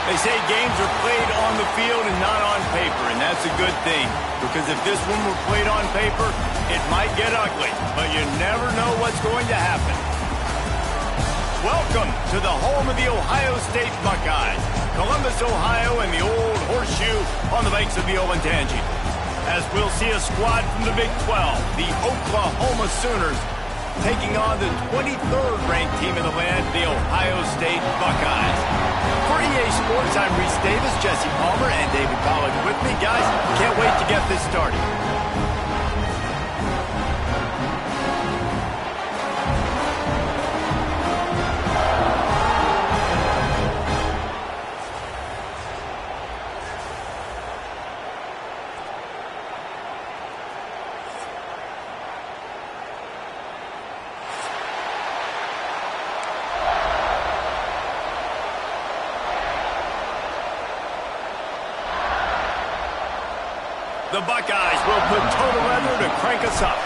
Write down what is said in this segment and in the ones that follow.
They say games are played on the field and not on paper, and that's a good thing. Because if this one were played on paper, it might get ugly. But you never know what's going to happen. Welcome to the home of the Ohio State Buckeyes. Columbus, Ohio, and the old horseshoe on the banks of the Olentangy. As we'll see a squad from the Big 12, the Oklahoma Sooners, taking on the 23rd ranked team in the land, the Ohio State Buckeyes. For EA Sports, I'm Reese Davis, Jesse Palmer, and David Pollack with me. Guys, can't wait to get this started. The Buckeyes will put total leather to crank us up.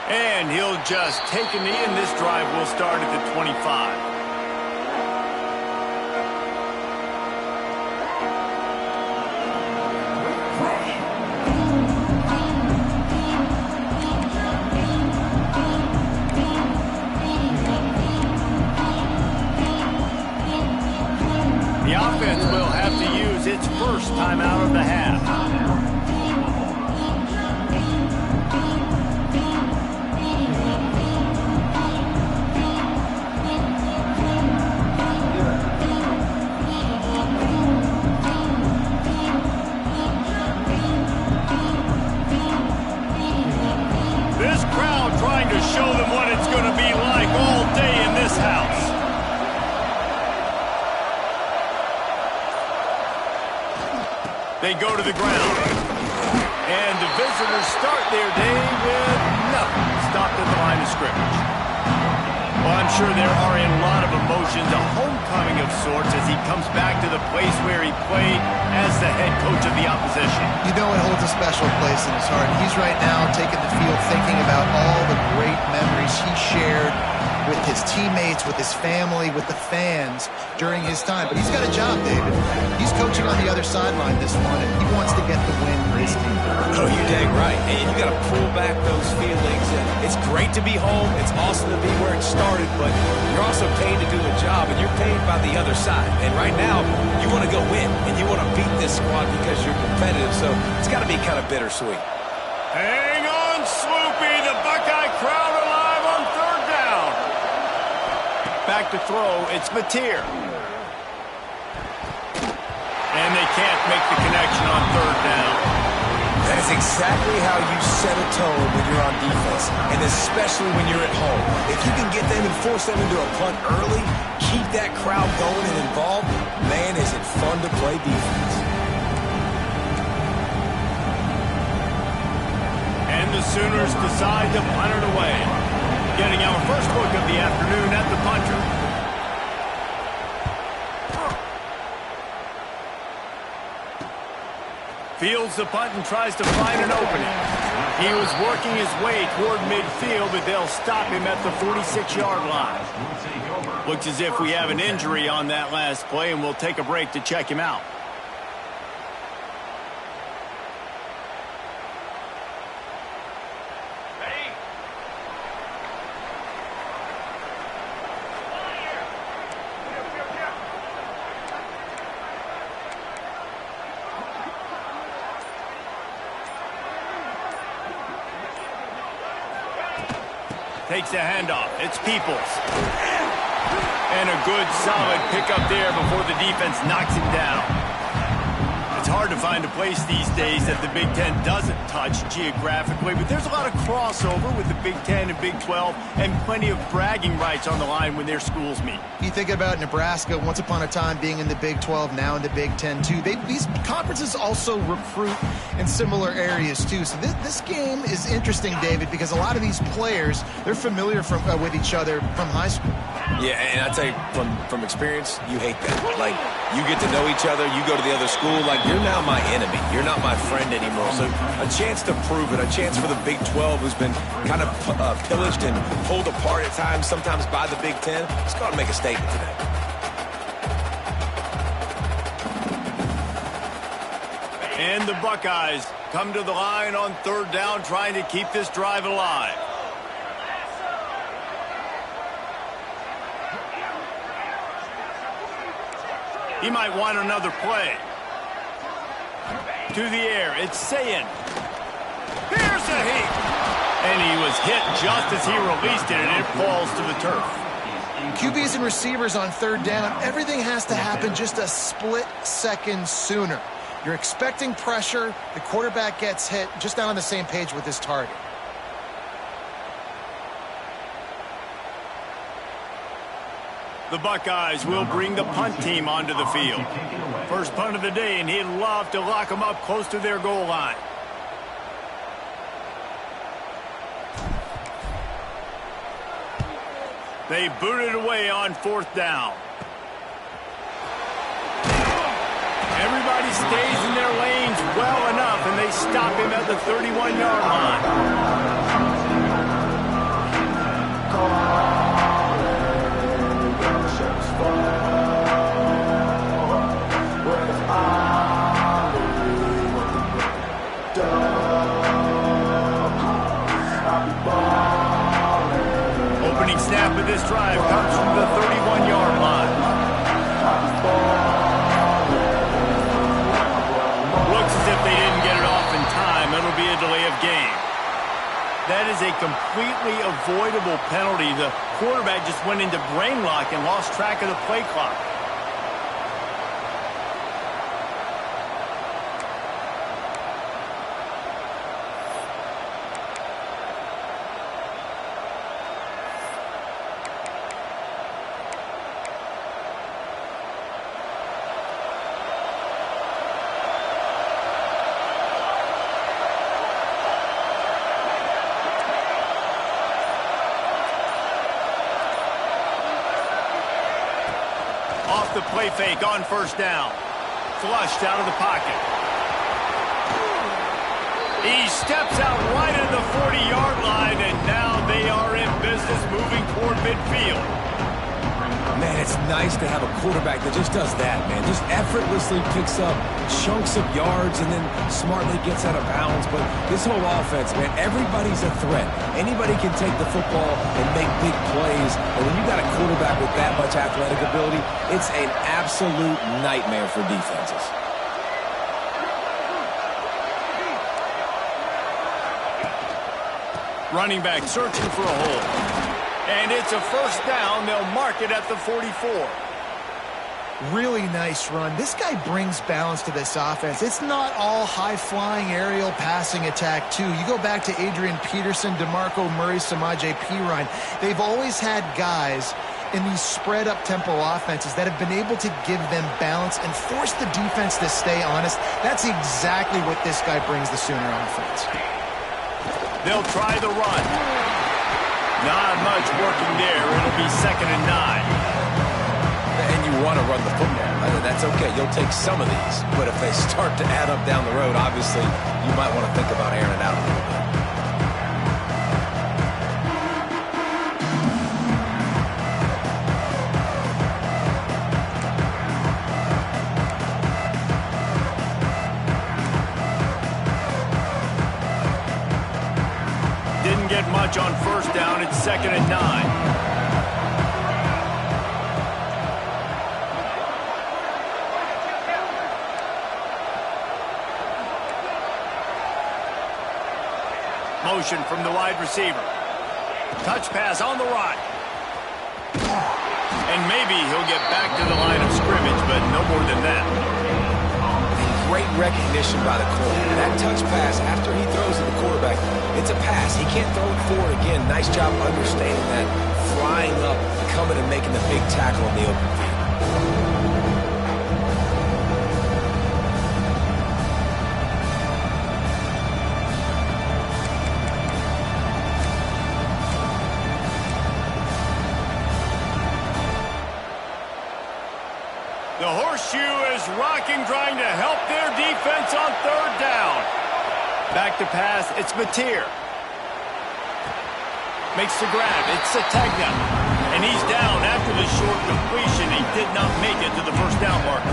And he'll just take a knee, and this drive will start at the 25. The offense will have to use its first timeout of the half. This crowd trying to show them what it's going to be like all day in this house. They go to the ground. And the visitors start their day with nothing. Stopped at the line of scrimmage. Well, I'm sure there are a lot of emotions, a homecoming of sorts as he comes back to the place where he played as the head coach of the opposition. You know it holds a special place in his heart. He's right now taking the field thinking about all the great memories he shared with his teammates, with his family, with the fans during his time. But he's got a job, David. He's coaching on the other sideline this one, and he wants to get the win for his team. Oh, you're dang right. And you got to pull back those feelings. And it's great to be home. It's awesome to be where it started, but you're also paid to do a job, and you're paid by the other side. And right now, you want to go win, and you want to beat this squad because you're competitive. So it's got to be kind of bittersweet. Hang on, Swoopy. The Buckeye crowd alive on third down. Back to throw, it's Mateer. And they can't make the connection on third down. That is exactly how you set a tone when you're on defense, and especially when you're at home. If you can get them and force them into a punt early, keep that crowd going and involved, man, is it fun to play defense. And the Sooners decide to punt it away. Getting our first look of the afternoon at the punter. Fields the punt and tries to find an opening. He was working his way toward midfield, but they'll stop him at the 46-yard line. Looks as if we have an injury on that last play, and we'll take a break to check him out. Takes a handoff. It's Peoples. And a good, solid pickup there before the defense knocks him down. It's hard to find a place these days that the Big Ten doesn't touch geographically, but there's a lot of crossover with the Big Ten and Big 12 and plenty of bragging rights on the line when their schools meet. You think about Nebraska, once upon a time being in the Big 12, now in the Big 10 too. These conferences also recruit in similar areas too. So this game is interesting, David, because a lot of these players, they're familiar with each other from high school. Yeah, and I tell you, from experience, you hate that. Like, you get to know each other, you go to the other school, like, you're you're now my enemy. You're not my friend anymore. So a chance to prove it, a chance for the Big 12, who's been kind of pillaged and pulled apart at times, sometimes by the Big 10. It's got to make a statement today. And the Buckeyes come to the line on third down, trying to keep this drive alive. He might want another play. To the air, it's Sayin. Here's a heat. And he was hit just as he released it, and it falls to the turf. QBs and receivers on third down, everything has to happen just a split second sooner. You're expecting pressure, the quarterback gets hit, just not on the same page with his target. The Buckeyes will bring the punt team onto the field. First punt of the day, and he'd love to lock them up close to their goal line. They boot it away on fourth down. Everybody stays in their lanes well enough, and they stop him at the 31-yard line. Opening snap of this drive comes from the 31-yard line. Looks as if they didn't get it off in time. It'll be a delay of game. That is a completely avoidable penalty. The quarterback just went into brain lock and lost track of the play clock. Off the play fake on first down. Flushed out of the pocket. He steps out right at the 40-yard line, and now they are in business moving toward midfield. Man, it's nice to have a quarterback that just does that, man. Just effortlessly picks up chunks of yards and then smartly gets out of bounds. But this whole offense, man, everybody's a threat. Anybody can take the football and make big plays. And when you got a quarterback with that much athletic ability, it's an absolute nightmare for defenses. Running back searching for a hole. And it's a first down. They'll mark it at the 44. Really nice run. This guy brings balance to this offense. It's not all high-flying aerial passing attack, too. You go back to Adrian Peterson, DeMarco Murray, Samaje Perine. They've always had guys in these spread-up tempo offenses that have been able to give them balance and force the defense to stay honest. That's exactly what this guy brings the Sooner offense. They'll try the run. Not much working there. It'll be 2nd and 9. And you want to run the football. That's okay. You'll take some of these. But if they start to add up down the road, obviously, you might want to think about airing it out a little bit. Much on first down. It's 2nd and 9. Motion from the wide receiver. Touch pass on the right. And maybe he'll get back to the line of scrimmage, but no more than that. Great recognition by the corner. That touch pass, after he throws to the quarterback, it's a pass. He can't throw it forward again. Nice job understanding that. Flying up, coming and making the big tackle in the open field. The horseshoe is rocking, trying to help their defense on third down. Back to pass, it's Mateer. Makes the grab, it's Sategna. And he's down after the short completion. He did not make it to the first down marker.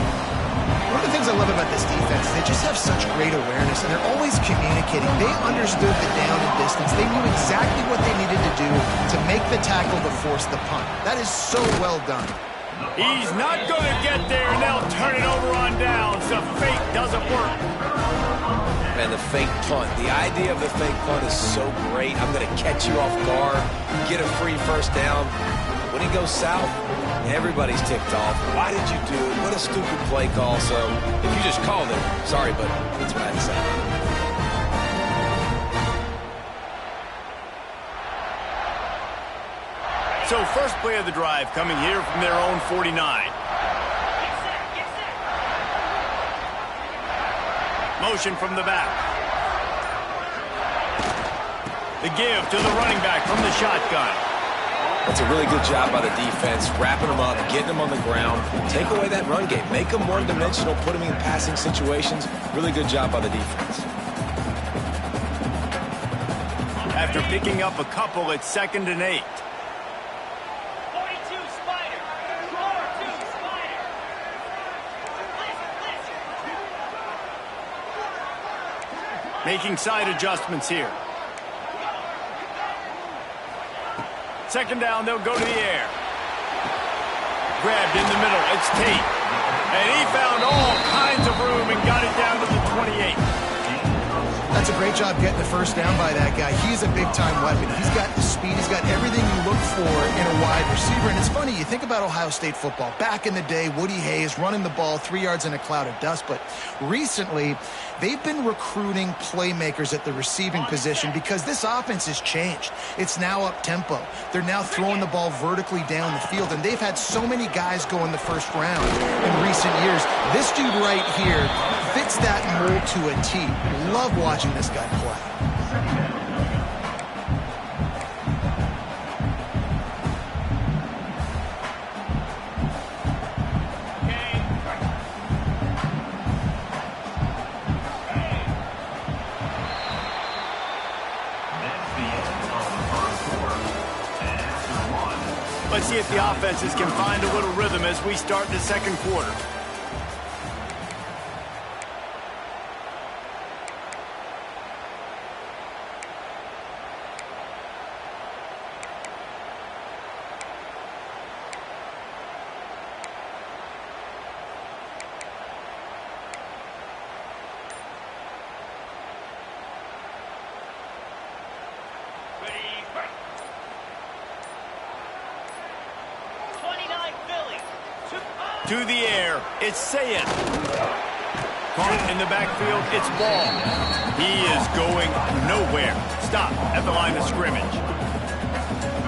One of the things I love about this defense is they just have such great awareness, and they're always communicating. They understood the down and distance. They knew exactly what they needed to do to make the tackle to force the punt. That is so well done. He's not going to get there, and they'll turn it over on downs. The fake doesn't work. Man, the fake punt. The idea of the fake punt is so great. I'm going to catch you off guard, get a free first down. When he goes south, everybody's ticked off. Why did you do it? What a stupid play call. So if you just called it, sorry, but that's what I'd say. So first play of the drive coming here from their own 49. Motion from the back. The give to the running back from the shotgun. That's a really good job by the defense, wrapping them up, getting them on the ground. Take away that run game. Make them one-dimensional, put them in passing situations. Really good job by the defense. After picking up a couple, it's 2nd and 8. Making side adjustments here. 2nd down, they'll go to the air. Grabbed in the middle, it's Tate. And he found all kinds of room and got it down to the 28. That's a great job getting the first down by that guy. He's a big-time weapon. He's got the speed. He's got everything you look for in a wide receiver. And it's funny, you think about Ohio State football. Back in the day, Woody Hayes running the ball 3 yards in a cloud of dust. But recently, they've been recruiting playmakers at the receiving position because this offense has changed. It's now up-tempo. They're now throwing the ball vertically down the field, and they've had so many guys go in the first round in recent years. This dude right here fits that mold to a T. Love watching this guy play. Let's see if the offenses can find a little rhythm as we start the second quarter. To the air, it's Sayed. Caught in the backfield, it's Ball. He is going nowhere. Stop at the line of scrimmage.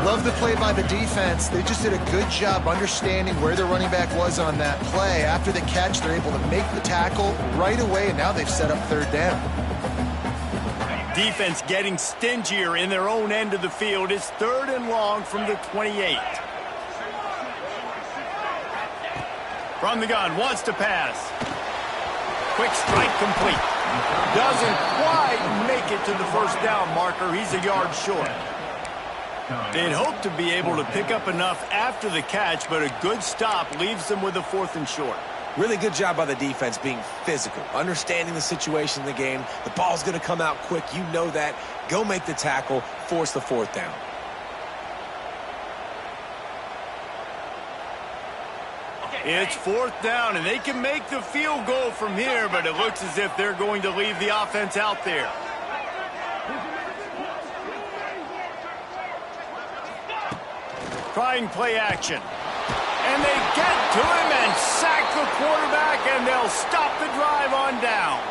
Love the play by the defense. They just did a good job understanding where the running back was on that play. After the catch, they're able to make the tackle right away, and now they've set up third down. Defense getting stingier in their own end of the field. It's 3rd and long from the 28. From the gun, wants to pass. Quick strike complete. Doesn't quite make it to the first down marker. He's a yard short. They'd hope to be able to pick up enough after the catch, but a good stop leaves them with a 4th and short. Really good job by the defense being physical, understanding the situation in the game. The ball's going to come out quick. You know that. Go make the tackle, force the 4th down. It's 4th down, and they can make the field goal from here, but it looks as if they're going to leave the offense out there. Trying play action. And they get to him and sack the quarterback, and they'll stop the drive on downs.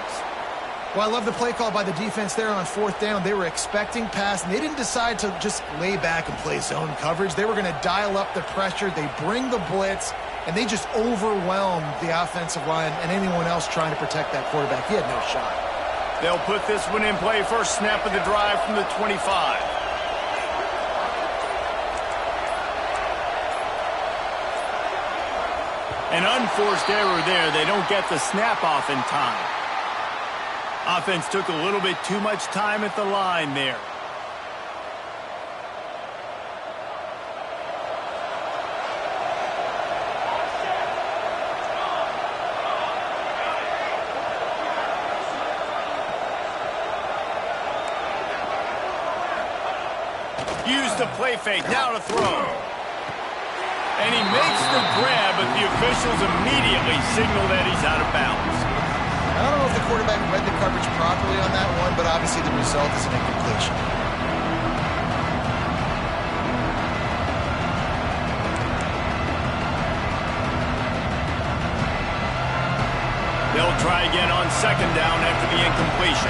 Well, I love the play call by the defense there on 4th down. They were expecting pass, and they didn't decide to just lay back and play zone coverage. They were going to dial up the pressure. They bring the blitz, and they just overwhelmed the offensive line and anyone else trying to protect that quarterback. He had no shot. They'll put this one in play. First snap of the drive from the 25. An unforced error there. They don't get the snap off in time. Offense took a little bit too much time at the line there. Use the play fake, now to throw. And he makes the grab, but the officials immediately signal that he's out of bounds. I don't know if the quarterback read the coverage properly on that one, but obviously the result is an incompletion. They'll try again on second down after the incompletion.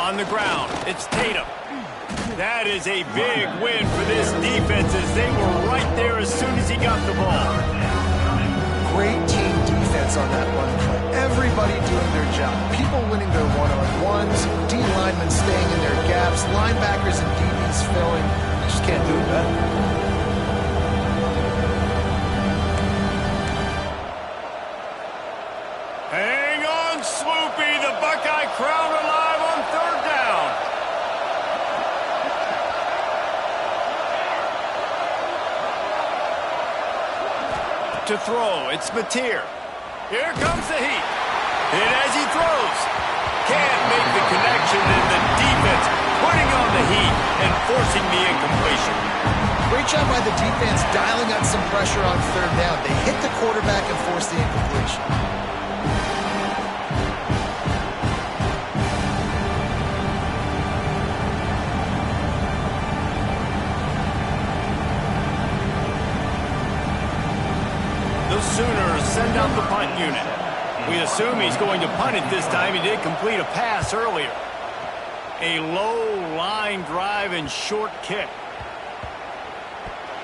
On the ground, it's Tatum. That is a big win for this defense as they were right there as soon as he got the ball. Great team defense on that run play. Everybody doing their job. People winning their one-on-ones, D linemen staying in their gaps, linebackers and DBs filling. You just can't do it better. Hang on, Swoopy. The Buckeye crowd alive on third down. To throw, it's Mateer. Here comes the heat. And as he throws, can't make the connection, and the defense putting on the heat and forcing the incompletion. Great job by the defense dialing up some pressure on third down. They hit the quarterback and forced the incompletion. The Sooners send out the punt unit. We assume he's going to punt it this time. He did complete a pass earlier. A low line drive and short kick.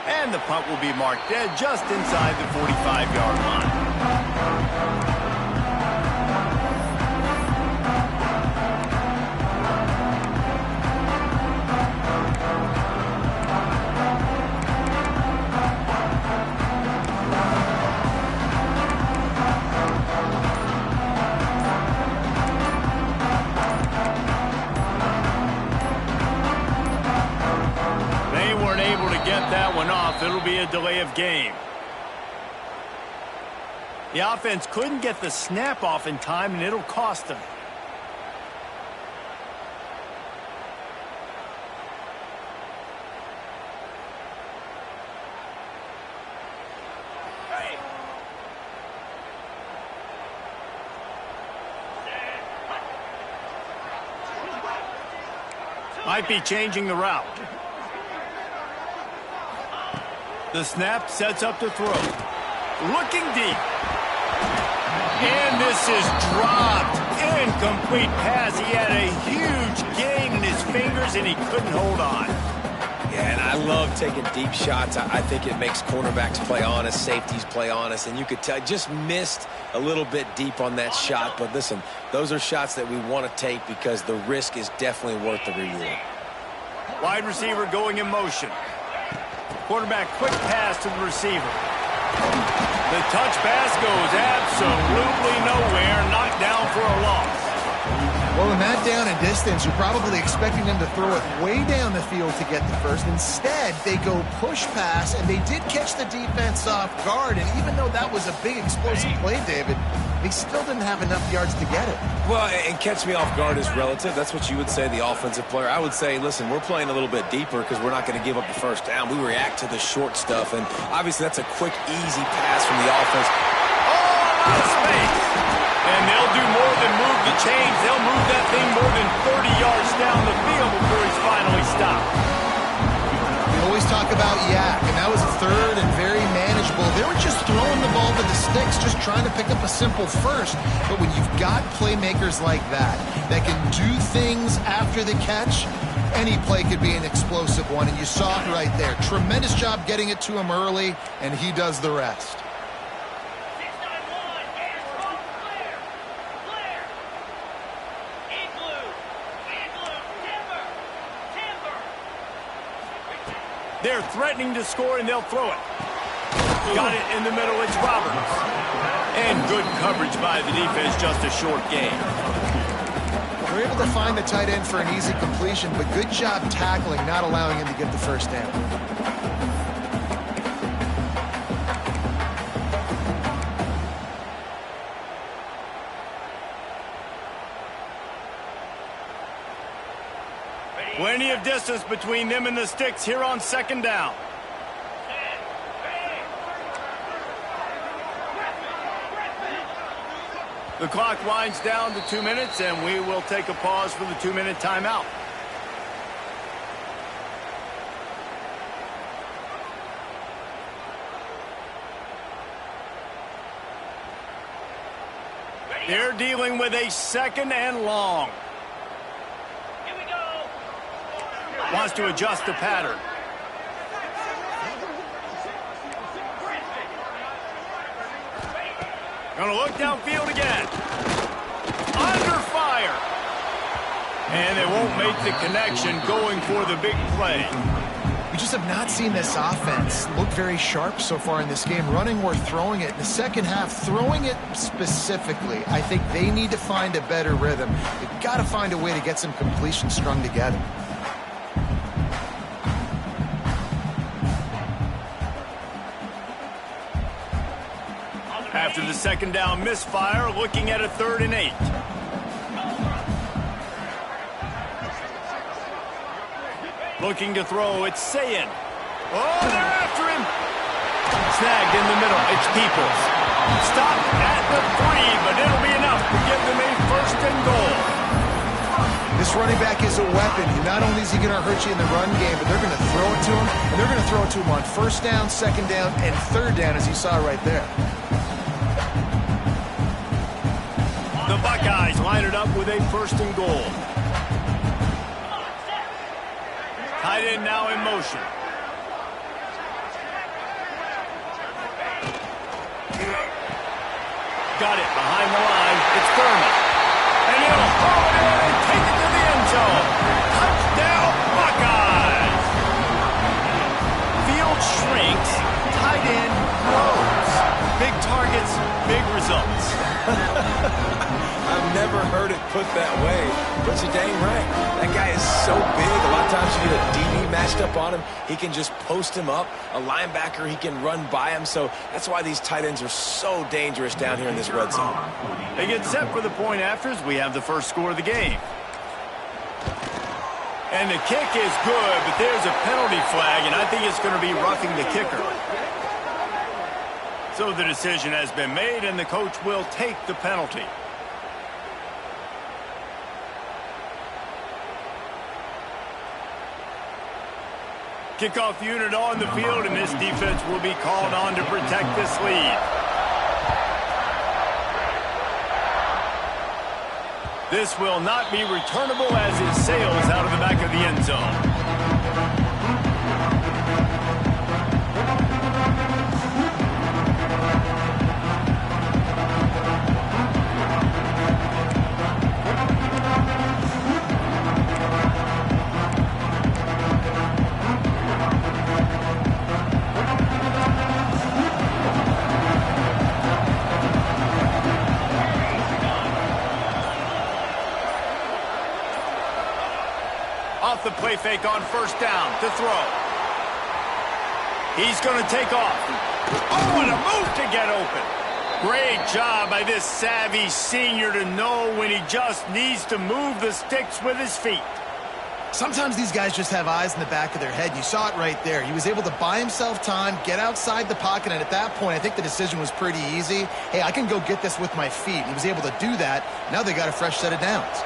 And the punt will be marked dead just inside the 45-yard line. That one off. It'll be a delay of game. The offense couldn't get the snap off in time, and it'll cost them. Might be changing the route. The snap sets up to throw. Looking deep. And this is dropped. Incomplete pass. He had a huge gain in his fingers, and he couldn't hold on. Yeah, and I love taking deep shots. I think it makes cornerbacks play honest, safeties play honest, and you could tell just missed a little bit deep on that shot. But listen, those are shots that we want to take because the risk is definitely worth the reward. Wide receiver going in motion. Quarterback quick pass to the receiver. The touch pass goes absolutely nowhere, knocked down for a loss. Well, in that down and distance, you're probably expecting them to throw it way down the field to get the first. Instead, they go push pass, and they did catch the defense off guard. And even though that was a big explosive play, David, they still didn't have enough yards to get it. Well, and catch me off guard is relative. That's what you would say, the offensive player. I would say, listen, we're playing a little bit deeper because we're not going to give up the first down. We react to the short stuff, and obviously that's a quick, easy pass from the offense. Oh, out of space. And they'll do more than move the chains. They'll move that thing more than 30 yards down the field before he's finally stopped. We always talk about yak, and that was a third and very manageable. They were just throwing the ball to the sticks, just trying to pick up a simple first. But when you've got playmakers like that can do things after the catch, any play could be an explosive one, and you saw it right there. Tremendous job getting it to him early, and he does the rest. They're threatening to score, and they'll throw it. Got it in the middle. It's Roberts. And good coverage by the defense, just a short gain. They're able to find the tight end for an easy completion, but good job tackling, not allowing him to get the first down. Plenty of distance between them and the sticks here on second down. The clock winds down to 2 minutes, and we will take a pause for the 2-minute timeout. They're dealing with a 2nd and long. Wants to adjust the pattern. Going to look downfield again. Under fire. And they won't make the connection, going for the big play. We just have not seen this offense look very sharp so far in this game, running or throwing it. In the second half, throwing it specifically, I think they need to find a better rhythm. They've got to find a way to get some completions strung together. After the second down misfire, looking at a 3rd and 8. Looking to throw, it's Sayin. Oh, they're after him. Snagged in the middle, it's Peoples. Stopped at the 3, but it'll be enough to give them a 1st and goal. This running back is a weapon. Not only is he going to hurt you in the run game, but they're going to throw it to him, and they're going to throw it to him on 1st down, 2nd down, and 3rd down, as you saw right there. The Buckeyes line it up with a 1st and goal. Tight end now in motion. Got it behind the line. It's Thurman. And he'll haul it in and take it to the end zone. Touchdown, Buckeyes! Field shrinks. Tight end grows. Big targets, big results. I've never heard it put that way, but you're dang right. That guy is so big. A lot of times you get a DB matched up on him. He can just post him up. A linebacker, he can run by him. So that's why these tight ends are so dangerous down here in this red zone. They get set for the point afters. We have the first score of the game. And the kick is good, but there's a penalty flag, and I think it's going to be roughing the kicker. So the decision has been made, and the coach will take the penalty. Kickoff unit on the field, and this defense will be called on to protect this lead. This will not be returnable as it sails out of the back of the end zone. Off the play fake on 1st down to throw. He's going to take off. Oh, and a move to get open. Great job by this savvy senior to know when he just needs to move the sticks with his feet. Sometimes these guys just have eyes in the back of their head. You saw it right there. He was able to buy himself time, get outside the pocket, and at that point, I think the decision was pretty easy. Hey, I can go get this with my feet. He was able to do that. Now they got a fresh set of downs.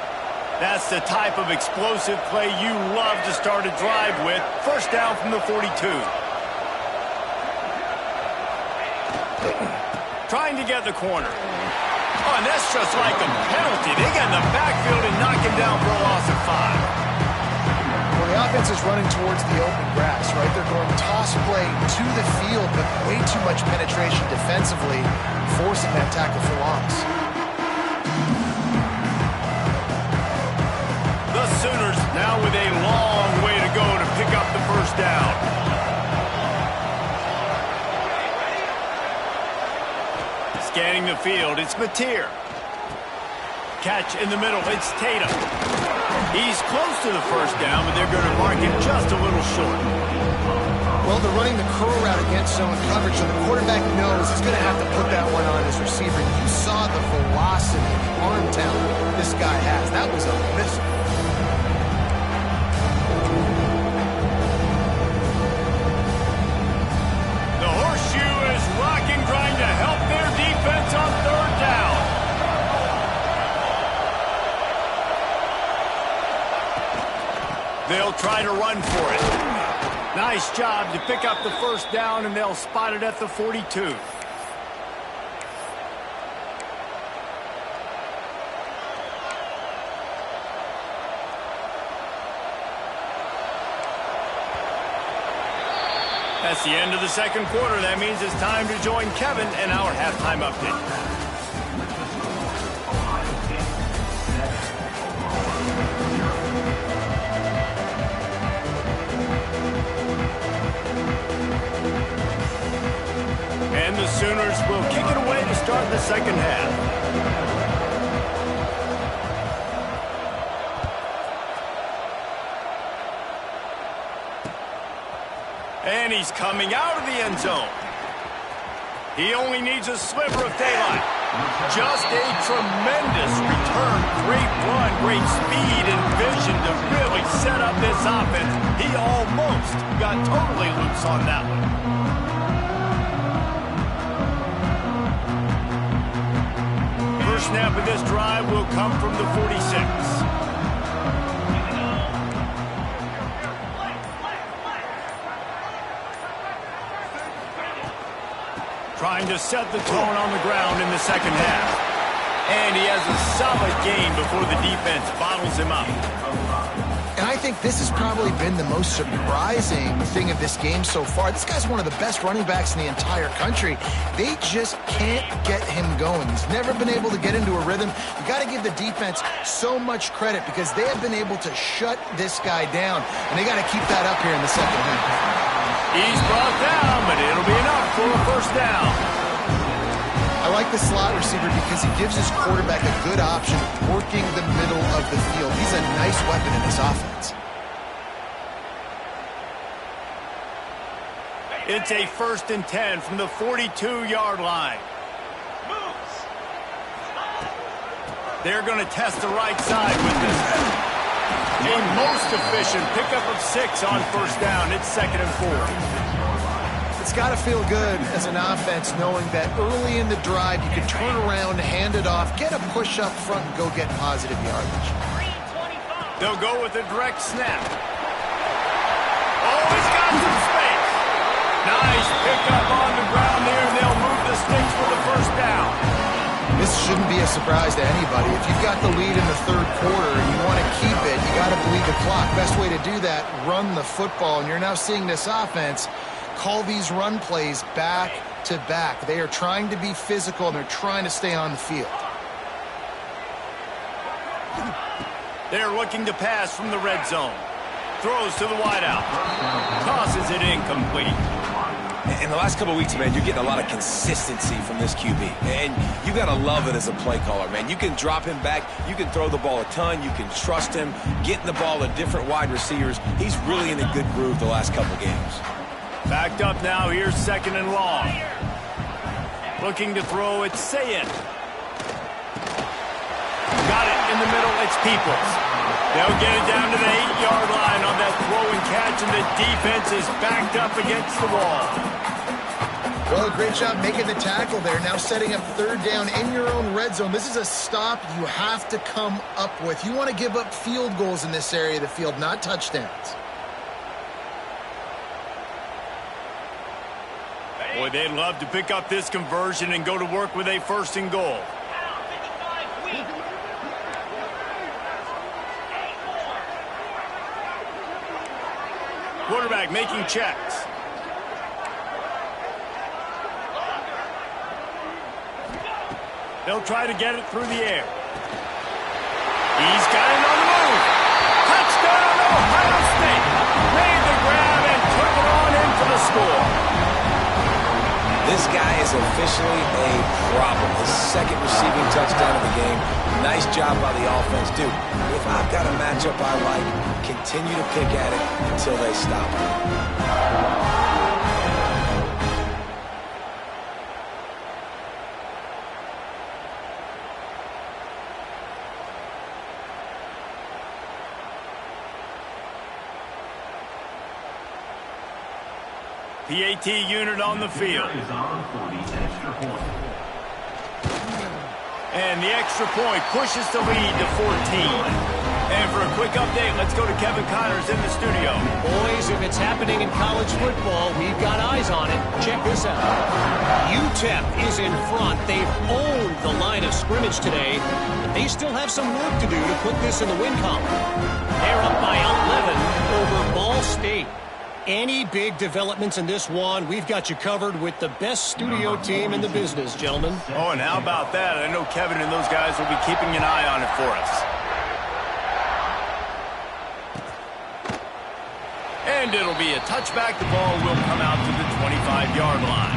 That's the type of explosive play you love to start a drive with. 1st down from the 42. Trying to get the corner. Oh, and that's just like a penalty. They get in the backfield and knock him down for a loss of 5. Well, the offense is running towards the open grass, right? They're going toss play to the field, but way too much penetration defensively, forcing that tackle for loss. The Sooners now with a long way to go to pick up the 1st down. running the field. It's Mateer. Catch in the middle. It's Tatum. He's close to the first down, but they're going to mark him just a little short. Well, they're running the curl route against zone coverage, so the quarterback knows he's going to have to put that one on his receiver. You saw the velocity, the arm talent this guy has. That was a missile. The horseshoe is rocking, trying to help their defense on third down. They'll try to run for it. Nice job to pick up the first down, and they'll spot it at the 42. That's the end of the second quarter. That means it's time to join Kevin in our halftime update. And the Sooners will kick it away to start the second half. And he's coming out of the end zone. He only needs a sliver of daylight. Just a tremendous return. Great run, great speed and vision to really set up this offense. He almost got totally loose on that one. First snap of this drive will come from the 46. Trying to set the tone on the ground in the second half. And he has a solid gain before the defense bottles him up. And I think this has probably been the most surprising thing of this game so far. This guy's one of the best running backs in the entire country. They just can't get him going. He's never been able to get into a rhythm. You got to give the defense so much credit because they have been able to shut this guy down. And they got to keep that up here in the second half. He's brought down, but it'll be enough for a first down. I like the slot receiver because he gives his quarterback a good option working the middle of the field. He's a nice weapon in his offense. It's a 1st and 10 from the 42-yard line. They're going to test the right side with this. A most efficient pickup of 6 on first down. It's 2nd and 4. It's got to feel good as an offense knowing that early in the drive you can turn around, hand it off, get a push up front, and go get positive yardage. They'll go with a direct snap. Oh, he's got some space. Nice pickup on the ground there, and they'll move the sticks for the first down. This shouldn't be a surprise to anybody. If you've got the lead in the third quarter and you want to keep it, you got to bleed the clock. Best way to do that, run the football. And you're now seeing this offense call these run plays back to back. They are trying to be physical, and they're trying to stay on the field. They're looking to pass from the red zone. Throws to the wideout. Tosses it incomplete. In the last couple of weeks, man, you're getting a lot of consistency from this QB. And you got to love it as a play caller, man. You can drop him back. You can throw the ball a ton. You can trust him. Getting the ball to different wide receivers. He's really in a good groove the last couple games. Backed up now. Here's 2nd and long. Looking to throw. It's Sayin. Got it in the middle. It's Peoples. They'll get it down to the 8-yard line on that throw and catch, and the defense is backed up against the wall. Well, great job making the tackle there. Now setting up third down in your own red zone. This is a stop you have to come up with. You want to give up field goals in this area of the field, not touchdowns. Boy, they'd love to pick up this conversion and go to work with a 1st and goal. Quarterback making checks. They'll try to get it through the air. He's got it on the move. Touchdown, Ohio State. Made the grab and took it on in for the score. This guy is officially a problem. His second receiving touchdown of the game. Nice job by the offense. Dude, if I've got a matchup I like, continue to pick at it until they stop it. PAT unit on the field. And the extra point pushes the lead to 14. And for a quick update, let's go to Kevin Connors in the studio. Boys, if it's happening in college football, we've got eyes on it. Check this out. UTEP is in front. They've owned the line of scrimmage today, but they still have some work to do to put this in the win column. They're up by 11 over Ball State. Any big developments in this one, we've got you covered with the best studio team in the business, gentlemen. Oh, and how about that? I know Kevin and those guys will be keeping an eye on it for us. And it'll be a touchback. The ball will come out to the 25-yard line.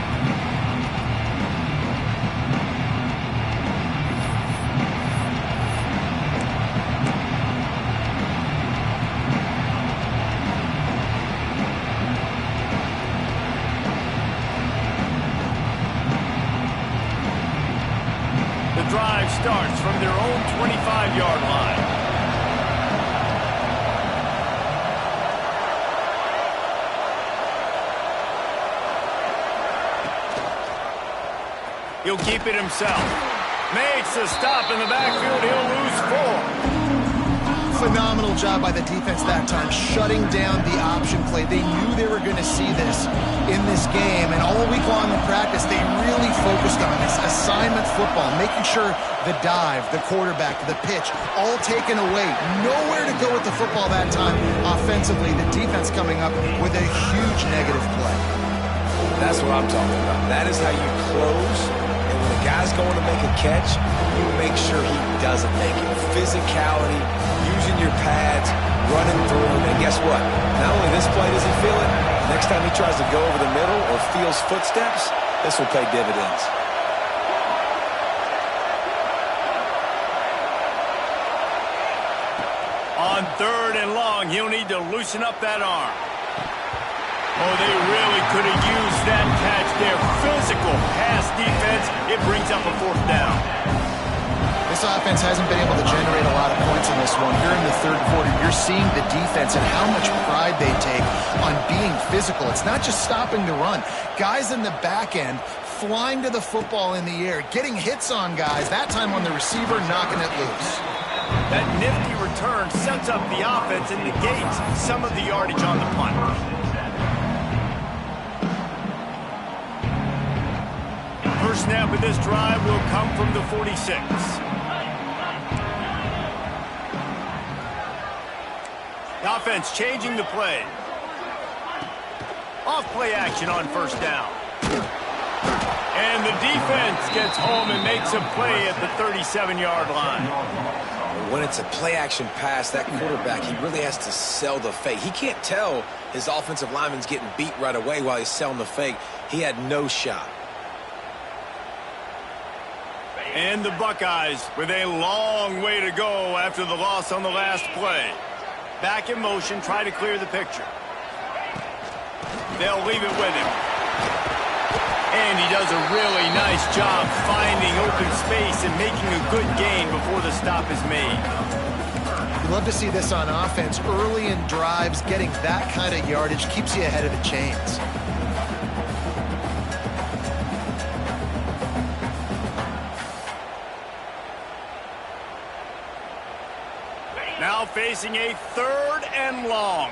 Drive starts from their own 25-yard line. He'll keep it himself. Makes a stop in the backfield. He'll lose 4. Phenomenal job by the defense that time, shutting down the option play. They knew they were going to see this in this game, and all week long in practice, they really focused on this assignment football, making sure the dive, the quarterback, the pitch, all taken away. Nowhere to go with the football that time offensively. The defense coming up with a huge negative play. That's what I'm talking about. That is how you close. And when the guy's going to make a catch, you make sure he doesn't make it. Physicality, using your pads, running through. And guess what? Not only this play does he feel it, next time he tries to go over the middle or feels footsteps, this will pay dividends. On 3rd and long, he'll need to loosen up that arm. Oh, they really could have used that catch there. Physical pass defense. It brings up a 4th down. This offense hasn't been able to generate a lot of points in this one. Here in the 3rd quarter, you're seeing the defense and how much pride they take on being physical. It's not just stopping the run. Guys in the back end flying to the football in the air, getting hits on guys, that time on the receiver, knocking it loose. That nifty return sets up the offense and negates some of the yardage on the punt. First snap of this drive will come from the 46. The offense changing the play. Off play action on 1st down. And the defense gets home and makes a play at the 37-yard line. When it's a play-action pass, that quarterback, he really has to sell the fake. He can't tell his offensive lineman's getting beat right away while he's selling the fake. He had no shot. And the Buckeyes with a long way to go after the loss on the last play. Back in motion, try to clear the picture. They'll leave it with him. And he does a really nice job finding open space and making a good gain before the stop is made. You love to see this on offense. Early in drives, getting that kind of yardage keeps you ahead of the chains. Now facing a 3rd and long.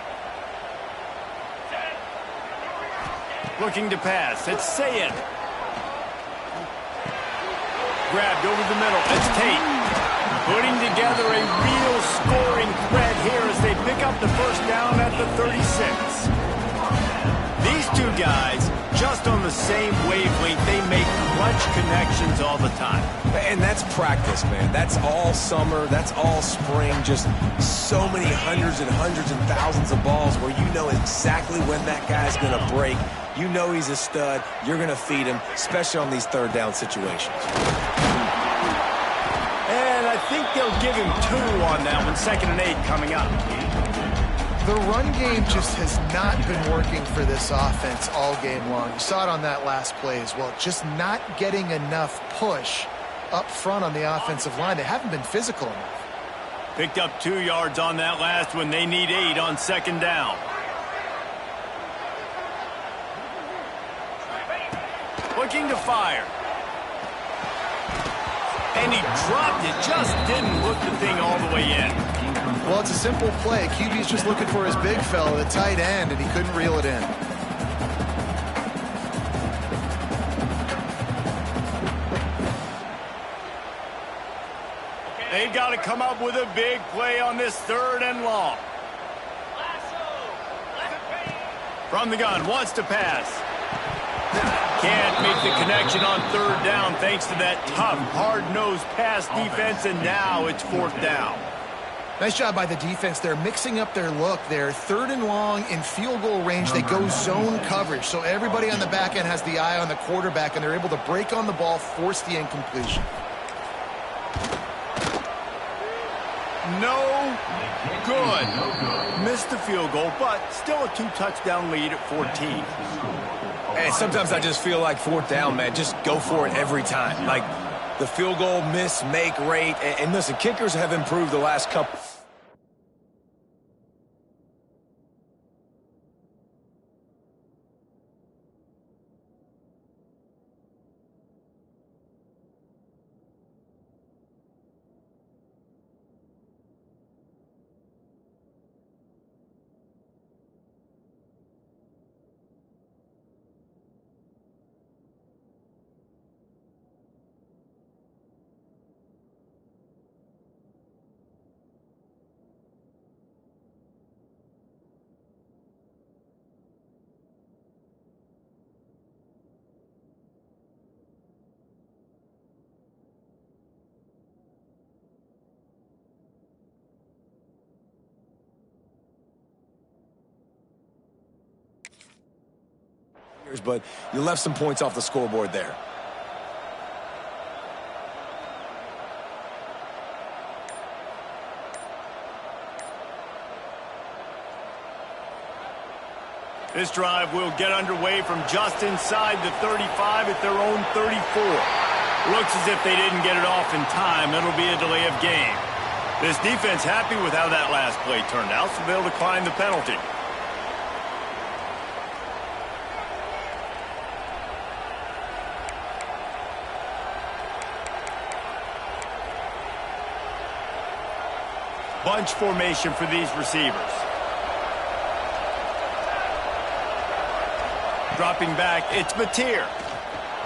Looking to pass. It's Sayed. Grabbed over the middle. It's Tate. Putting together a real scoring threat here as they pick up the 1st down at the 36. These two guys, just on the same wavelength, they make clutch connections all the time. And that's practice, man. That's all summer. That's all spring. Just so many hundreds and thousands of balls where you know exactly when that guy's going to break. You know he's a stud. You're going to feed him, especially on these third down situations. And I think they'll give him 2 on that one. 2nd and 8 coming up. The run game just has not been working for this offense all game long. You saw it on that last play as well. Just not getting enough push up front on the offensive line. They haven't been physical enough. Picked up 2 yards on that last one. They need 8 on 2nd down. Looking to fire. And he dropped it. Just didn't look the thing all the way in. Well, it's a simple play. QB's just looking for his big fella, the tight end, and he couldn't reel it in. They've got to come up with a big play on this 3rd and long. From the gun, wants to pass. Can't make the connection on 3rd down thanks to that tough, hard-nosed pass defense, and now it's 4th down. Nice job by the defense there, mixing up their look there. 3rd and long in field goal range. They go zone coverage, so everybody on the back end has the eye on the quarterback, and they're able to break on the ball, force the incompletion. No good. Missed the field goal, but still a 2-touchdown lead at 14. And sometimes I just feel like 4th down, man. Just go for it every time. Like the field goal miss, make rate. And listen, kickers have improved the last couple. But you left some points off the scoreboard there. This drive will get underway from just inside the 35 at their own 34. Looks as if they didn't get it off in time. It'll be a delay of game. This defense happy with how that last play turned out, so they'll decline the penalty. Bunch formation for these receivers. Dropping back, it's Mateer.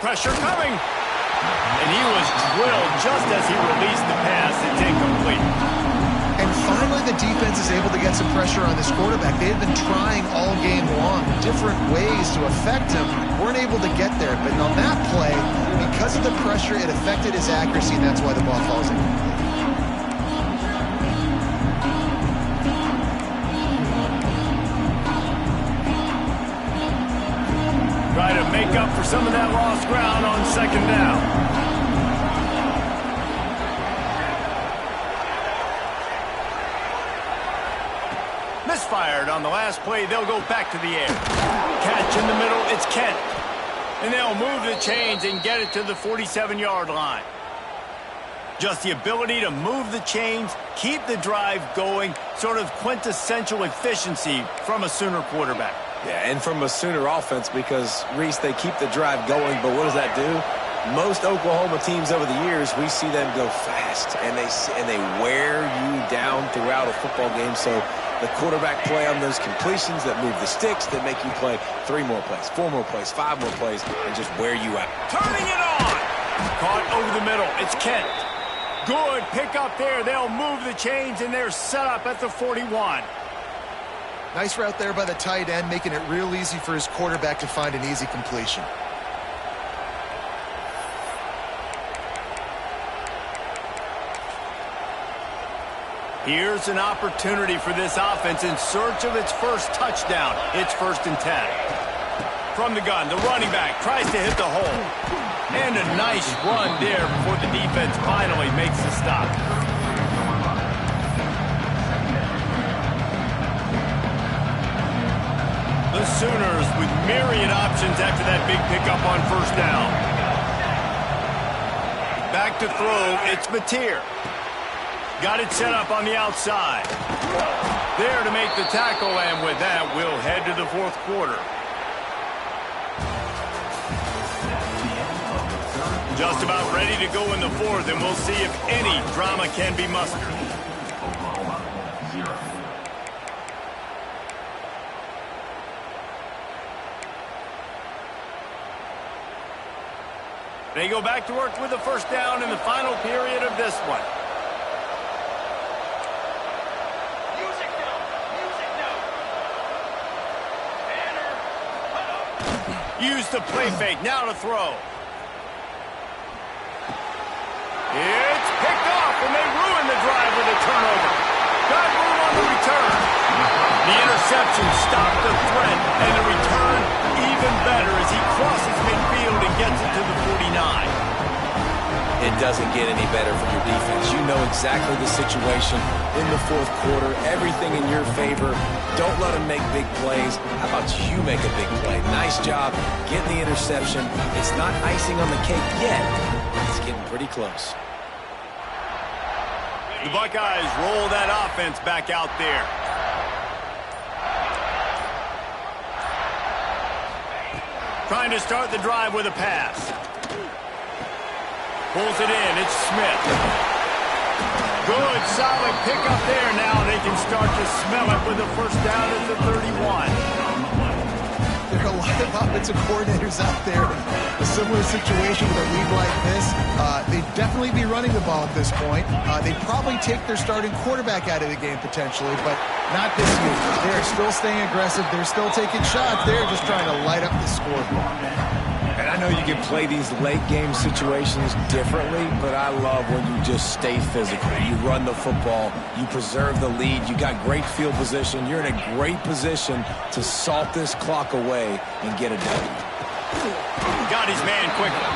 Pressure coming. And he was drilled just as he released the pass. It's incomplete. And finally the defense is able to get some pressure on this quarterback. They had been trying all game long different ways to affect him. Weren't able to get there. But on that play, because of the pressure, it affected his accuracy, and that's why the ball falls incomplete. Try to make up for some of that lost ground on 2nd down. Misfired on the last play. They'll go back to the air. Catch in the middle. It's Kent. And they'll move the chains and get it to the 47-yard line. Just the ability to move the chains, keep the drive going, sort of quintessential efficiency from a Sooner quarterback. Yeah, and from a Sooner offense because, Reese, they keep the drive going, but what does that do? Most Oklahoma teams over the years, we see them go fast, and they wear you down throughout a football game. So the quarterback play on those completions that move the sticks, that make you play 3 more plays, 4 more plays, 5 more plays, and just wear you out. Turning it on! Caught over the middle. It's Kent. Good pick up there. They'll move the chains, and they're set up at the 41. Nice route there by the tight end, making it real easy for his quarterback to find an easy completion. Here's an opportunity for this offense in search of its first touchdown. It's 1st and 10. From the gun, the running back tries to hit the hole. And a nice run there before the defense finally makes the stop. The Sooners with myriad options after that big pickup on first down. Back to throw, it's Mateer. Got it set up on the outside. There to make the tackle, and with that, we'll head to the fourth quarter. Just about ready to go in the fourth, and we'll see if any drama can be mustered. They go back to work with the first down in the final period of this one. Use the play fake, now to throw. It's picked off, and they ruin the drive with a turnover. Got room on the return. The interception stopped the threat, and the return even better as he crosses midfield and gets it to the 49. It doesn't get any better for your defense. You know exactly the situation in the fourth quarter. Everything in your favor. Don't let them make big plays. How about you make a big play? Nice job getting the interception. It's not icing on the cake yet. It's getting pretty close. The Buckeyes roll that offense back out there. Trying to start the drive with a pass. Pulls it in. It's Smith. Good, solid pickup there. Now they can start to smell it with a first down at the 31. There are a lot of offensive coordinators out there in a similar situation with a lead like this. They'd definitely be running the ball at this point. They'd probably take their starting quarterback out of the game potentially, but not this year. They're still staying aggressive. They're still taking shots. They're just trying to light up the scoreboard. And I know you can play these late game situations differently, but I love when you just stay physical. You run the football, you preserve the lead, you got great field position, you're in a great position to salt this clock away and get it done. Got his man quickly.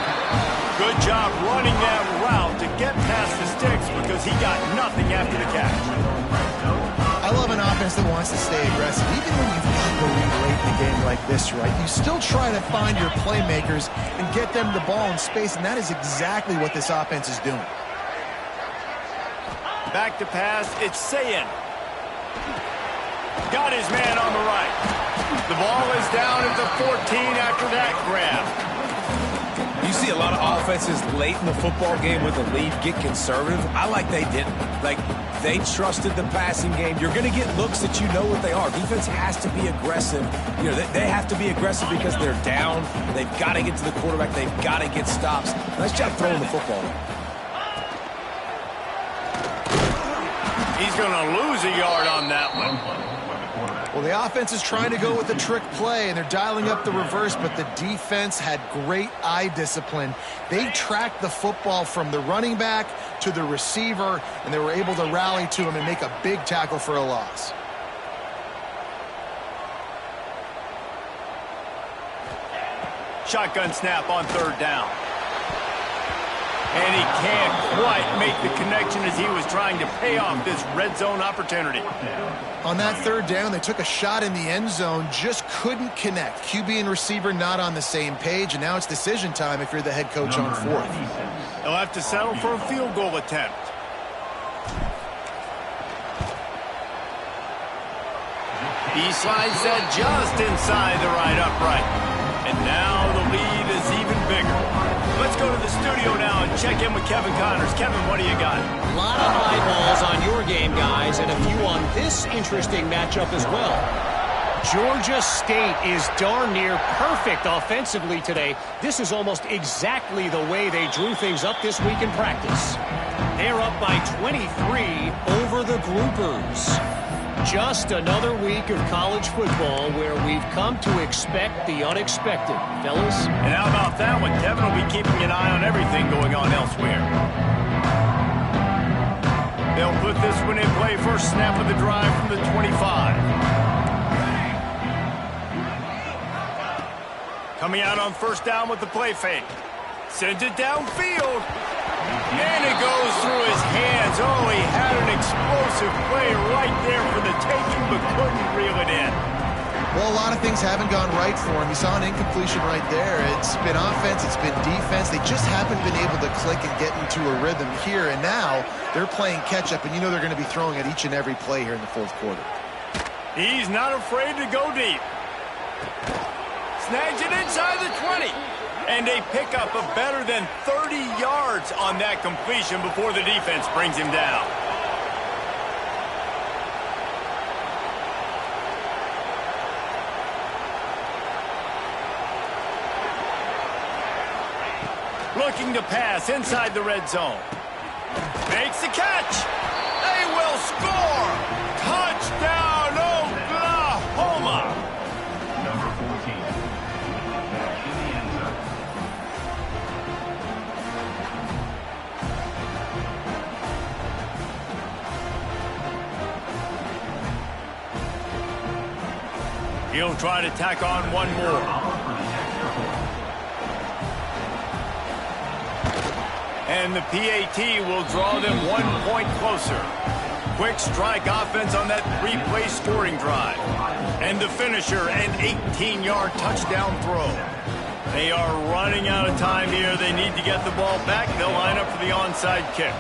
Good job running that route to get past the sticks because he got nothing after the catch. I love an offense that wants to stay aggressive. Even when you've got the lead late in a game like this, right, you still try to find your playmakers and get them the ball in space, and that is exactly what this offense is doing. Back to pass, it's Sayin. Got his man on the right. The ball is down at the 14 after that grab. You see a lot of offenses late in the football game with a lead get conservative. I like they didn't. Like, they trusted the passing game. You're going to get looks that you know what they are. Defense has to be aggressive. You know, they have to be aggressive because they're down. They've got to get to the quarterback. They've got to get stops. Nice job throwing the football. He's going to lose a yard on that one. Well, the offense is trying to go with a trick play, and they're dialing up the reverse, but the defense had great eye discipline. They tracked the football from the running back to the receiver, and they were able to rally to him and make a big tackle for a loss. Shotgun snap on third down. And he can't quite make the connection as he was trying to pay off this red zone opportunity. On that third down, they took a shot in the end zone, just couldn't connect. QB and receiver not on the same page, and now it's decision time if you're the head coach on fourth. They'll have to settle for a field goal attempt. He slides that just inside the right upright. And now the lead is even bigger. Let's go to the studio now and check in with Kevin Connors. Kevin, what do you got? A lot of eyeballs on your game, guys, and a few on this interesting matchup as well. Georgia State is darn near perfect offensively today. This is almost exactly the way they drew things up this week in practice. They're up by 23 over the Groupers. Just another week of college football where we've come to expect the unexpected, fellas. And how about that one? Kevin will be keeping an eye on everything going on elsewhere. They'll put this one in play. First snap of the drive from the 25. Coming out on first down with the play fake. Sends it downfield. And it goes through his hands. Oh, he had an explosive play right there for the taking, but couldn't reel it in. Well, a lot of things haven't gone right for him. You saw an incompletion right there. It's been offense, it's been defense. They just haven't been able to click and get into a rhythm here. And now they're playing catch-up, and you know they're going to be throwing at each and every play here in the fourth quarter. He's not afraid to go deep. Snags it inside the 20. And they pick up a better than 30 yards on that completion before the defense brings him down. Looking to pass inside the red zone. Makes the catch. They will score. Touchdown, Oklahoma. Number 14. Back in the end zone. He'll try to tack on one more. And the PAT will draw them 1 point closer. Quick strike offense on that 3-play scoring drive. And the finisher, an 18-yard touchdown throw. They are running out of time here. They need to get the ball back. They'll line up for the onside kick.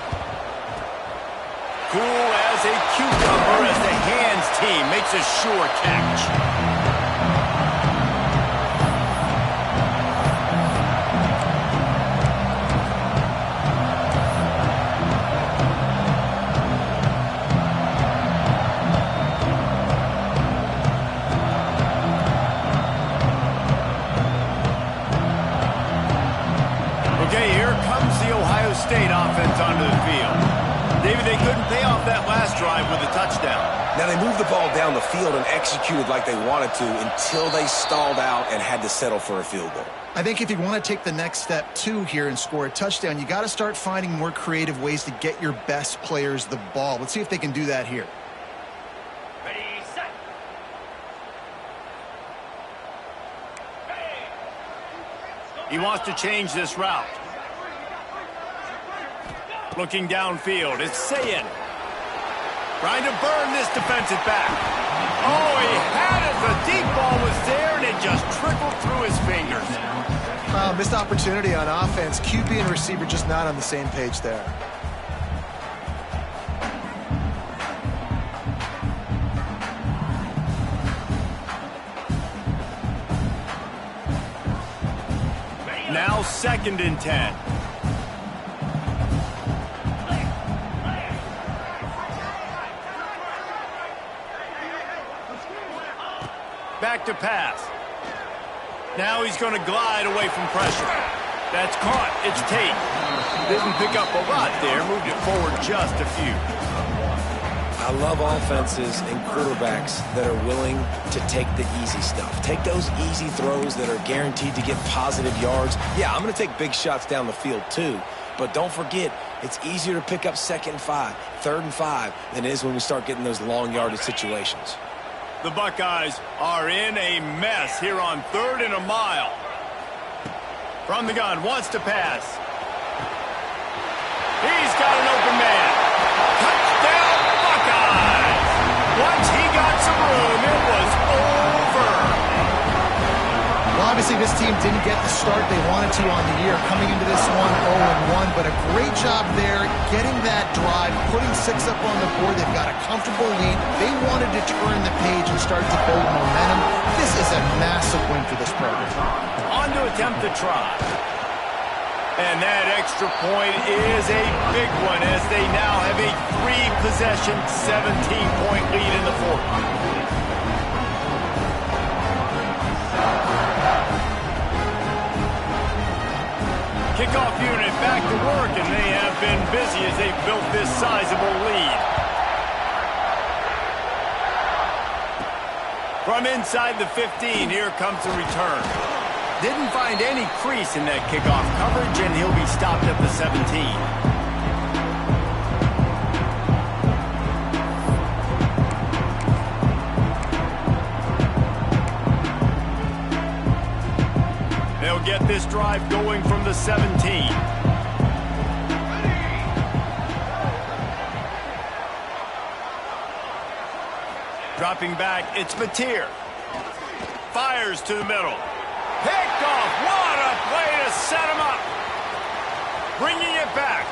Cool as a cucumber as the hands team makes a sure catch. State offense onto the field. David, they couldn't pay off that last drive with a touchdown. Now they moved the ball down the field and executed like they wanted to until they stalled out and had to settle for a field goal. I think if you want to take the next step, too, here and score a touchdown, you got to start finding more creative ways to get your best players the ball. Let's see if they can do that here. Ready, set. He wants to change this route. Looking downfield, it's Sayin. Trying to burn this defensive back. Oh, he had it. The deep ball was there, and it just trickled through his fingers. Missed opportunity on offense. QB and receiver just not on the same page there. Now 2nd and 10. Back to pass. Now he's going to glide away from pressure. That's caught. It's Tate. Didn't pick up a lot there. Moved it forward just a few. I love offenses and quarterbacks that are willing to take the easy stuff. Take those easy throws that are guaranteed to get positive yards. Yeah, I'm going to take big shots down the field too. But don't forget, it's easier to pick up 2nd and 5, 3rd and 5 than it is when we start getting those long yardage situations. The Buckeyes are in a mess here on 3rd and a mile. From the gun, wants to pass. He's got an open man. Touchdown, Buckeyes! Once he got some room, it was over. Well, obviously this team didn't get the start they wanted to on the year, coming into this one 0-1, but a great job there, getting that drive, putting 6 up on the board. They've got a comfortable lead. They wanted to turn the page and start to build momentum. This is a massive win for this program. On to attempt the try. And that extra point is a big one as they now have a 3-possession, 17-point lead in the fourth. Kickoff unit back to work, and they have been busy as they've built this sizable lead. From inside the 15, here comes the return. Didn't find any crease in that kickoff coverage, and he'll be stopped at the 17. this drive going from the 17. Dropping back, it's Mateer. Fires to the middle. Picked off. What a play to set him up. Bringing it back.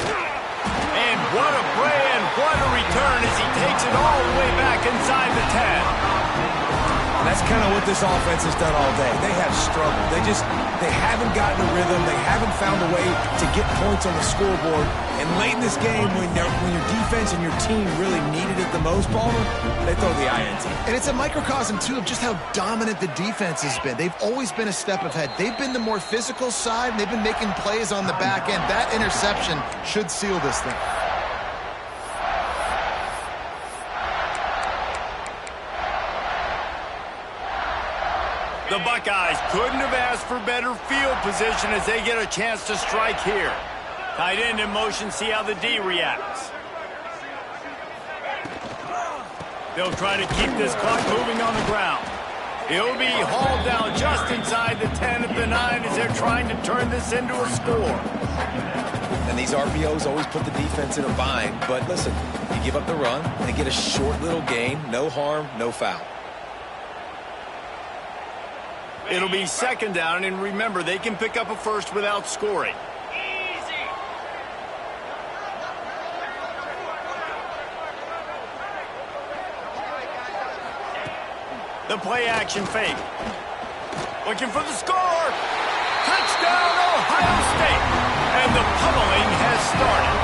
And what a play and what a return as he takes it all the way back inside the 10. And that's kind of what this offense has done all day. They have struggled. They haven't gotten a rhythm. They haven't found a way to get points on the scoreboard. And late in this game, when your defense and your team really needed it the most, Palmer, they throw the INT. And it's a microcosm, too, of just how dominant the defense has been. They've always been a step ahead. They've been the more physical side, and they've been making plays on the back end. That interception should seal this thing. The Buckeyes couldn't have asked for better field position as they get a chance to strike here. Tight end in motion, see how the D reacts. They'll try to keep this clock moving on the ground. He'll be hauled down just inside the 10 of the 9 as they're trying to turn this into a score. And these RPOs always put the defense in a bind. But listen, you give up the run, they get a short little gain, no harm, no foul. It'll be second down, and remember, they can pick up a first without scoring. The play action fake. Looking for the score. Touchdown, Ohio State. And the pummeling has started.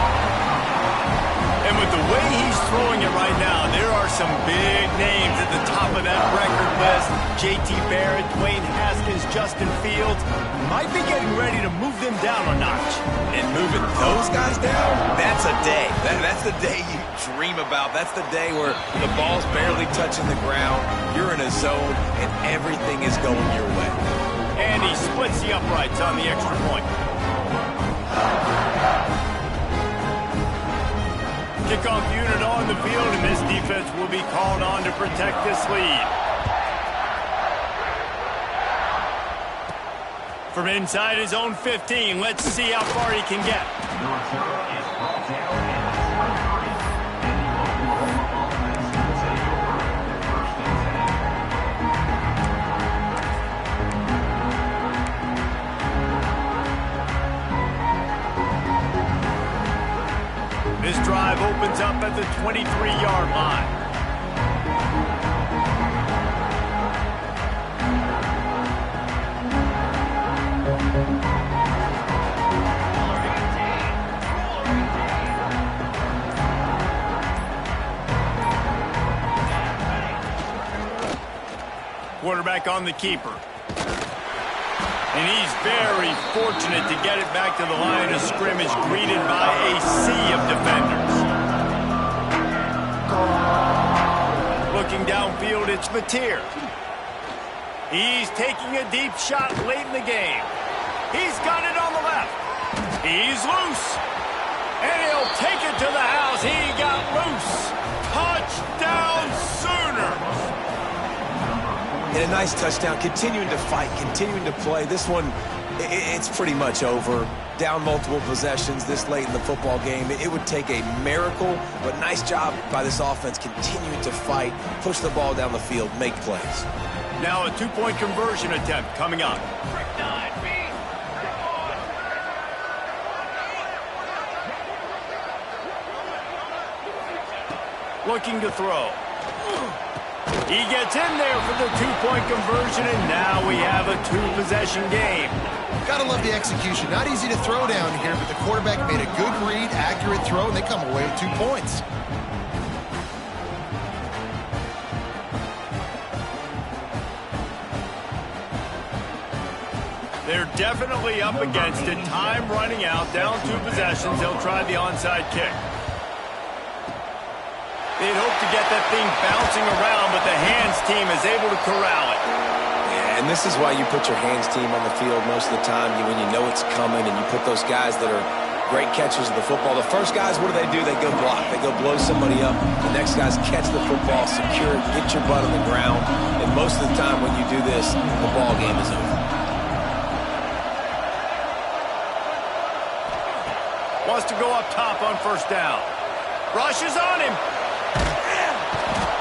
And with the way he's throwing it right now, there are some big names at the top of that record list. J.T. Barrett, Dwayne Haskins, Justin Fields might be getting ready to move them down a notch. And moving those guys down, that's a day. That's the day you dream about. That's the day where the ball's barely touching the ground, you're in a zone, and everything is going your way. And he splits the uprights on the extra point. Kickoff unit on the field, and this defense will be called on to protect this lead. From inside his own 15, let's see how far he can get. The return is brought down at the 23, and the Oklahoma offense will take over first and 10. This drive opens up at the 23-yard line. Quarterback on the keeper. And he's very fortunate to get it back to the line of scrimmage, greeted by a sea of defenders. Looking downfield, it's Mateer. He's taking a deep shot late in the game. He's got it on the left. He's loose. And he'll take it to the house. He got loose. Touchdown Sooners. And a nice touchdown, continuing to fight, continuing to play. This one, it's pretty much over. Down multiple possessions this late in the football game. It would take a miracle, but nice job by this offense continuing to fight, push the ball down the field, make plays. Now a two-point conversion attempt coming up. Looking to throw. He gets in there for the two-point conversion, and now we have a two-possession game. Gotta love the execution. Not easy to throw down here, but the quarterback made a good read, accurate throw, and they come away with 2 points. They're definitely up against it. Time running out, down 2 possessions. They'll try the onside kick. They'd hope to get that thing bouncing around, but the hands team is able to corral it. Yeah, and this is why you put your hands team on the field most of the time when you know it's coming, and you put those guys that are great catchers of the football. The first guys, what do? They go block. They go blow somebody up. The next guys catch the football, secure it, get your butt on the ground. And most of the time when you do this, the ball game is over. Wants to go up top on first down. Rushes on him.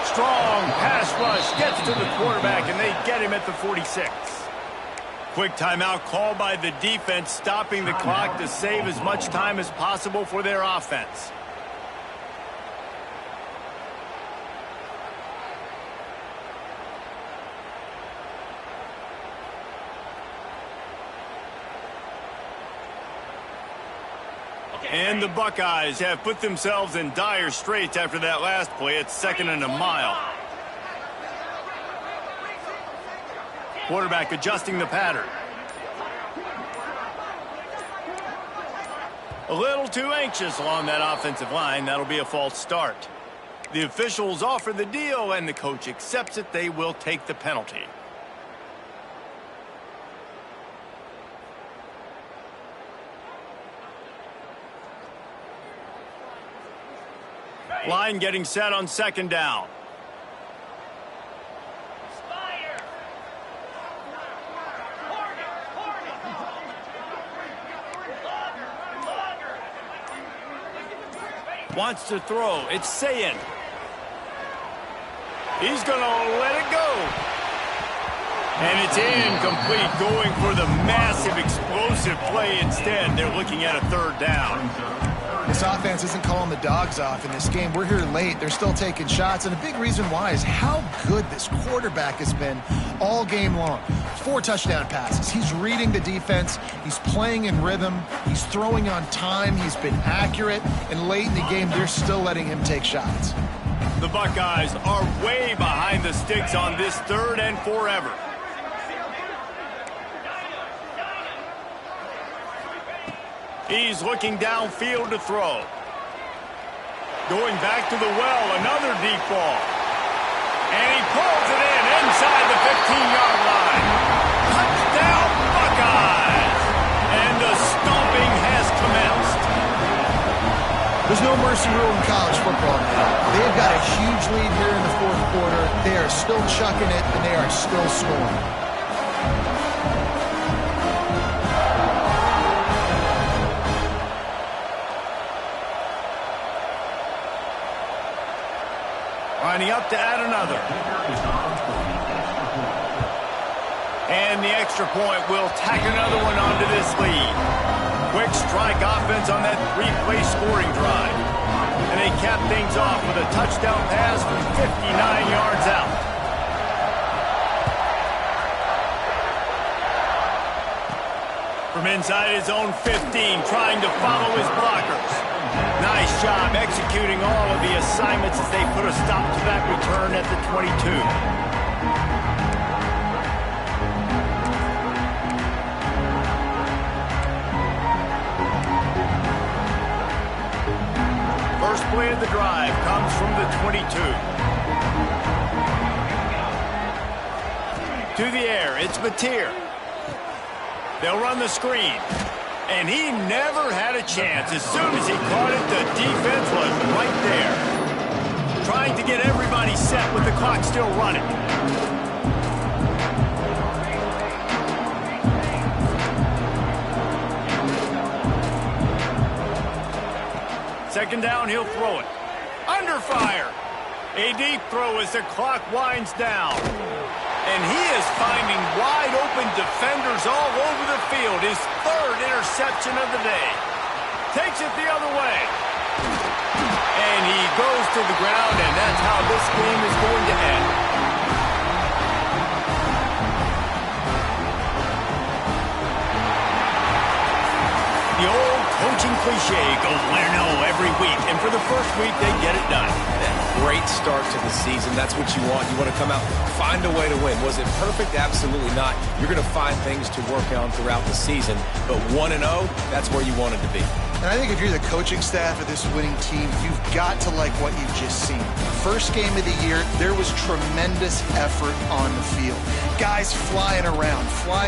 Strong pass rush. Gets to the quarterback, and they get him at the 46. Quick timeout called by the defense, stopping the clock to save as much time as possible for their offense. And the Buckeyes have put themselves in dire straits after that last play. It's 2nd and a mile. Quarterback adjusting the pattern. A little too anxious along that offensive line. That'll be a false start. The officials offer the deal, and the coach accepts it. They will take the penalty. Line getting set on 2nd down. Wants to throw. It's Sayin. He's going to let it go. And it's incomplete, going for the massive explosive play instead. They're looking at a 3rd down. This offense isn't calling the dogs off in this game. We're here late. They're still taking shots, and a big reason why is how good this quarterback has been all game long. 4 touchdown passes. He's reading the defense. He's playing in rhythm. He's throwing on time. He's been accurate, and late in the game, they're still letting him take shots. The Buckeyes are way behind the sticks on this 3rd and forever. He's looking downfield to throw. Going back to the well, another deep ball. And he pulls it in inside the 15-yard line. Touchdown, Buckeyes! And the stomping has commenced. There's no mercy rule in college football now. They've got a huge lead here in the 4th quarter. They are still chucking it, and they are still scoring. Lining up to add another. And the extra point will tack another one onto this lead. Quick strike offense on that 3-play scoring drive. And they cap things off with a touchdown pass from 59 yards out. From inside his own 15, trying to follow his blockers. Nice job executing all of the assignments as they put a stop to that return at the 22. First play of the drive comes from the 22. To the air, it's Mateer. They'll run the screen. And he never had a chance. As soon as he caught it, the defense was right there. Trying to get everybody set with the clock still running. Second down, he'll throw it. Under fire. A deep throw as the clock winds down. And he is finding wide-open defenders all over the field. His 3rd interception of the day. Takes it the other way. And he goes to the ground, and that's how this game is going to end. The old coaching cliche, go win or no every week. And for the first week, they get it done. Great start to the season. That's what you want. You want to come out, find a way to win. Was it perfect? Absolutely not. You're going to find things to work on throughout the season. But 1-0, that's where you wanted to be. And I think if you're the coaching staff of this winning team, you've got to like what you've just seen. First game of the year, there was tremendous effort on the field. Guys flying around, flying